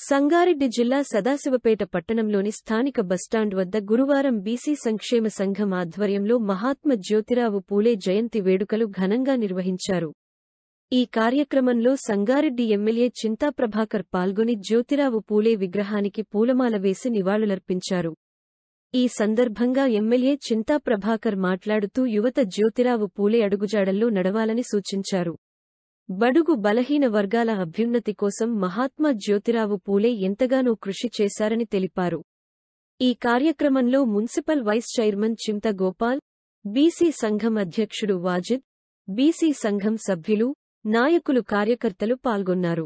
సంగారెడ్డి జిల్లా సదాశివపేట పట్టణంలోని స్థానిక బస్టాండ్ వద్ద గురువారం బీసీ సంక్షేమ సంఘం ఆధ్వర్యంలో మహాత్మ జ్యోతిరావు పూలే జయంతి వేడుకలు ఘనంగా నిర్వహించారు. ఈ కార్యక్రమంలో సంగారెడ్డి ఎమ్మెల్యే చింతా ప్రభాకర్ పాల్గొని జ్యోతిరావు పూలే విగ్రహానికి పూలమాల వేసి నివాళులర్పించారు. ఈ సందర్భంగా ఎమ్మెల్యే చింతా ప్రభాకర్ మాట్లాడుతూ యువత జ్యోతిరావు పూలే అడుగుజాడల్లో నడవాలని సూచించారు. బడుగు బలహీన వర్గాల అభ్యున్నతి కోసం మహాత్మా జ్యోతిరావు పూలే ఎంతగానో కృషి చేశారని తెలిపారు. ఈ కార్యక్రమంలో మున్సిపల్ వైస్ చైర్మన్ చింత గోపాల్, బీసీ సంఘం అధ్యక్షుడు వాజిద్, బీసీ సంఘం సభ్యులు, నాయకులు కార్యకర్తలు పాల్గొన్నారు.